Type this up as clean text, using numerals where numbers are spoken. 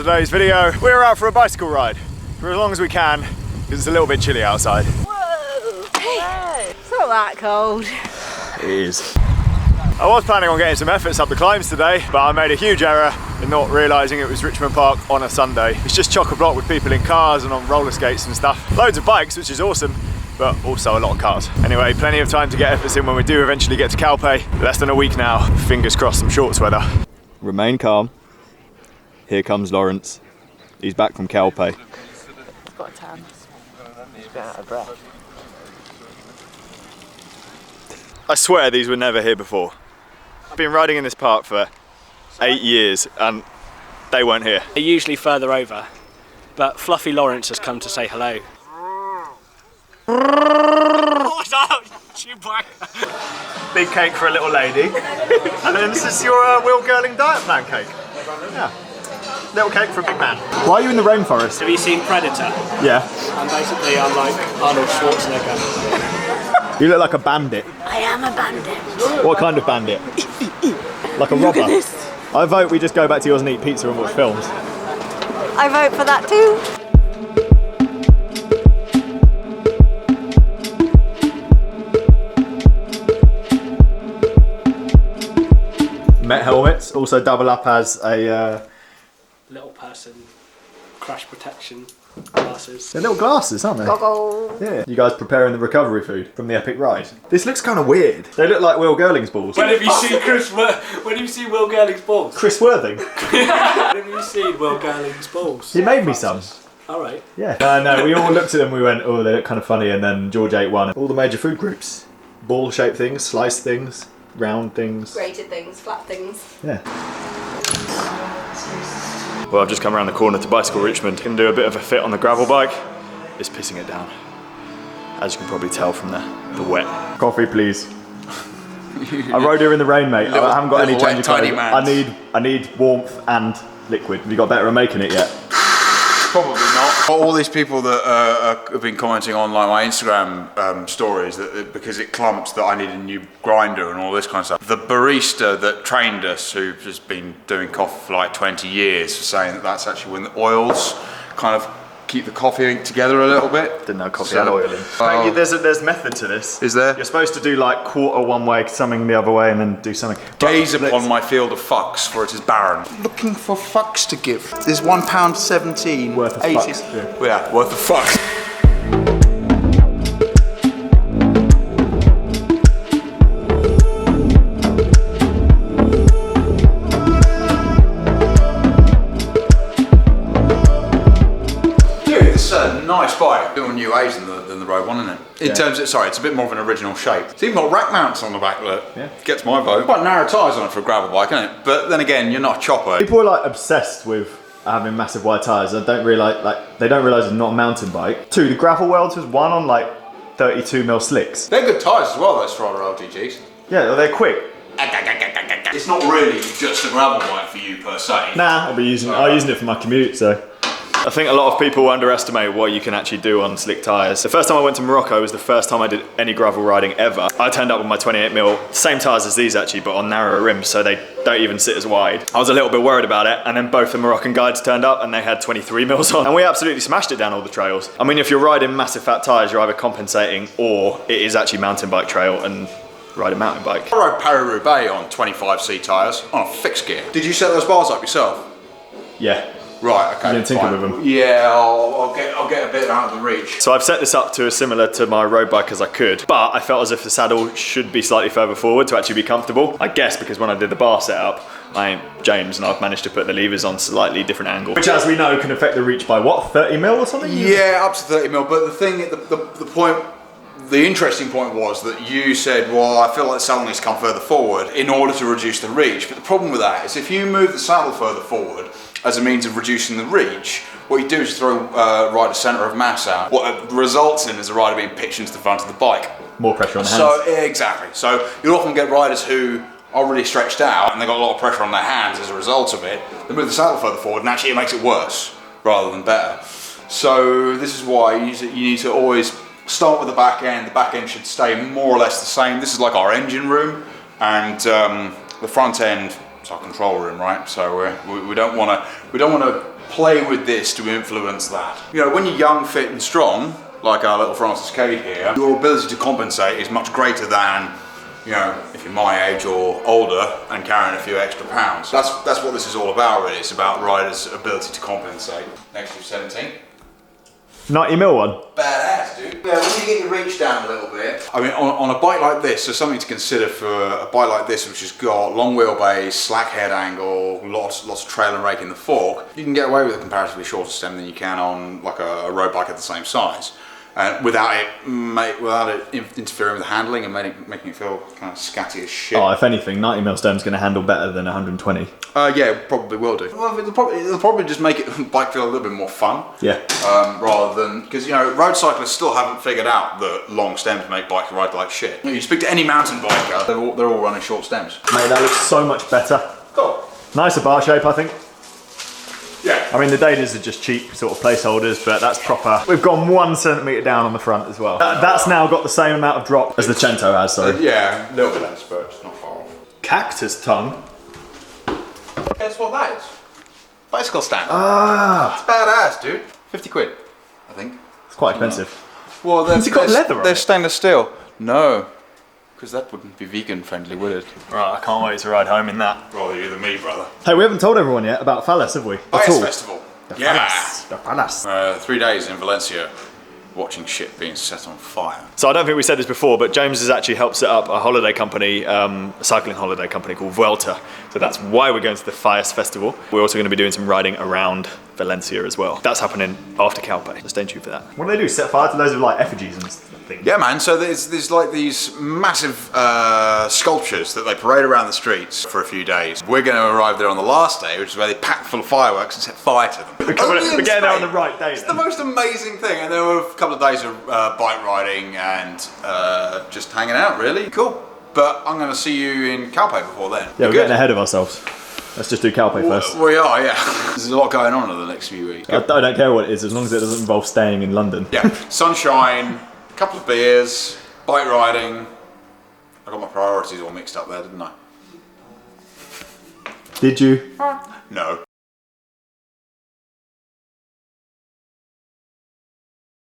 today's video. We're out for a bicycle ride for as long as we can because it's a little bit chilly outside. Whoa! Hey. It's not that cold. It is. I was planning on getting some efforts up the climbs today, but I made a huge error in not realising it was Richmond Park on a Sunday. It's just chock-a-block with people in cars and on roller skates and stuff. Loads of bikes, which is awesome, but also a lot of cars. Anyway, plenty of time to get efforts in when we do eventually get to Calpe. Less than a week now. Fingers crossed some shorts weather. Remain calm. Here comes Lawrence. He's back from Calpe. I've got a tan. He's been out of breath. I swear these were never here before. I've been riding in this park for 8 years and they weren't here. They're usually further over, but Fluffy Lawrence has come to say hello. Big cake for a little lady. And then this is your Will Girling diet plan cake. Yeah. Little cake for a big man. Why are you in the rainforest? Have you seen Predator? Yeah. And basically I'm like Arnold Schwarzenegger. You look like a bandit. I am a bandit. What kind of bandit? Like a Look robber? at this. I vote we just go back to yours and eat pizza and watch films. I vote for that too. Met helmets also double up as a... Little person, crash protection, glasses. They're little glasses, aren't they? Goggles. Yeah. You guys preparing the recovery food from the epic ride? This looks kind of weird. They look like Will Girling's balls. When have you seen when have you seen Will Girling's balls? Chris Worthing. When have you seen Will Girling's balls? He made me some. Alright. Yeah. No, we all looked at them and we went, oh, they look kind of funny, and then George ate one. All the major food groups. Ball-shaped things, sliced things, round things. Grated things, flat things. Yeah. Well, I've just come around the corner to Bicycle Richmond. Can do a bit of a fit on the gravel bike. It's pissing it down. As you can probably tell from the wet. Coffee, please. I rode here in the rain, mate. I haven't got any change of clothes. I need warmth and liquid. Have you got better at making it yet? Probably not. All these people that have been commenting on like my Instagram stories that because it clumps that I need a new grinder and all this kind of stuff. The barista that trained us, who has been doing coffee for like 20 years, was saying that that's actually when the oils kind of keep the coffee together a little bit. Didn't know coffee had oil in. There's method to this. Is there? You're supposed to do like quarter one way, something the other way, and then do something. Gaze upon my field of fucks, for it is barren. Looking for fucks to give. There's £1.17 worth of 80. fucks. Yeah, worth of fucks. Nice bike, a bit more new age than the road one, isn't it? In terms of, sorry, it's a bit more of an original shape. It's even got rack mounts on the back, look. Yeah. Gets my vote. Quite narrow tyres on it for a gravel bike, isn't it? But then again, you're not a chopper. People are like obsessed with having massive wide tyres. They don't realise it's not a mountain bike. 2, the gravel welds was 1 on like 32mm slicks. They're good tyres as well, those Strada LTGs. Yeah, well, they're quick. It's not really just a gravel bike for you per se. Nah, I'm using it for my commute, so. I think a lot of people underestimate what you can actually do on slick tyres. The first time I went to Morocco was the first time I did any gravel riding ever. I turned up with my 28mm, same tyres as these actually, but on narrower rims, so they don't even sit as wide. I was a little bit worried about it, and then both the Moroccan guides turned up and they had 23mm on, and we absolutely smashed it down all the trails. I mean, if you're riding massive fat tyres, you're either compensating or it is actually mountain bike trail and ride a mountain bike. I rode Paris-Roubaix on 25C tyres on a fixed gear. Did you set those bars up yourself? Yeah. Right, okay. You didn't tinker with them? Yeah, I'll get a bit out of the reach. So I've set this up to as similar to my road bike as I could, but I felt as if the saddle should be slightly further forward to actually be comfortable. I guess because when I did the bar setup, I ain't James and I've managed to put the levers on slightly different angle. Which, as we know, can affect the reach by what, 30mm or something? Yeah, up to 30mm, but the thing, the point, the interesting point was that you said, well, I feel like the saddle needs to come further forward in order to reduce the reach. But the problem with that is if you move the saddle further forward, as a means of reducing the reach, what you do is throw rider's centre of mass out. What it results in is the rider being pitched into the front of the bike. More pressure on the hands. So, exactly. So you'll often get riders who are really stretched out and they've got a lot of pressure on their hands as a result of it. They move the saddle further forward and actually it makes it worse rather than better. So this is why you need to always start with the back end. The back end should stay more or less the same. This is like our engine room, and the front end is our control room, right? So we don't want to play with this to influence that. You know, when you're young, fit and strong, like our little Francis CADE here, your ability to compensate is much greater than, you know, if you're my age or older and carrying a few extra pounds. That's what this is all about, really. It's about riders' ability to compensate. Next to 17. 90 mil one. Badass, dude. Yeah, when you get your reach down a little bit. I mean, on a bike like this, there's something to consider for a bike like this, which has got long wheelbase, slack head angle, lots of trail and rake in the fork. You can get away with a comparatively shorter stem than you can on like a road bike at the same size. Without it interfering with the handling and making it feel kind of scatty as shit. Oh, if anything, 90 mil stem's going to handle better than 120. Yeah, probably will do. Well, it'll probably just make it bike feel a little bit more fun. Yeah. Rather than, because you know, road cyclists still haven't figured out that long stems make bikes ride like shit. You speak to any mountain biker, they're all running short stems. Mate, that looks so much better. Cool. Nicer bar shape, I think. Yeah. I mean, the Dadas are just cheap sort of placeholders, but that's proper. We've gone 1 centimetre down on the front as well. That's now got the same amount of drop as the Cento has, sorry. Yeah, a little bit less, but it's not far off. Cactus tongue. Guess what that is? Bicycle stand. Ah. It's badass, dude. 50 quid, I think. It's quite expensive. Well, Has it got leather on they're it? stainless steel. No, because that wouldn't be vegan friendly, would it? Right, I can't wait to ride home in that. Rather you than me, brother. Hey, we haven't told everyone yet about Fallas, have we? At all? Festival. The Yeah. Fallas. The Fallas. 3 days in Valencia, watching shit being set on fire. So I don't think we said this before, but James has actually helped set up a holiday company, a cycling holiday company called Vuelta. So that's why we're going to the Fallas Festival. We're also going to be doing some riding around Valencia as well. That's happening after CADE, so stay tuned for that. What do they do? Set fire to loads of like effigies and things? Yeah, man. So there's like these massive sculptures that they parade around the streets for a few days. We're going to arrive there on the last day, which is where they pack full of fireworks and set fire to them. We're getting there on the right day. It's the most amazing thing. And there were a couple of days of bike riding and just hanging out, really. Cool. But I'm going to see you in CADE before then. Yeah, we're getting ahead of ourselves. Let's just do CADE first. We are, yeah. There's a lot going on in the next few weeks. I don't care what it is, as long as it doesn't involve staying in London. Yeah, sunshine, a couple of beers, bike riding. I got my priorities all mixed up there, didn't I? Did you? No.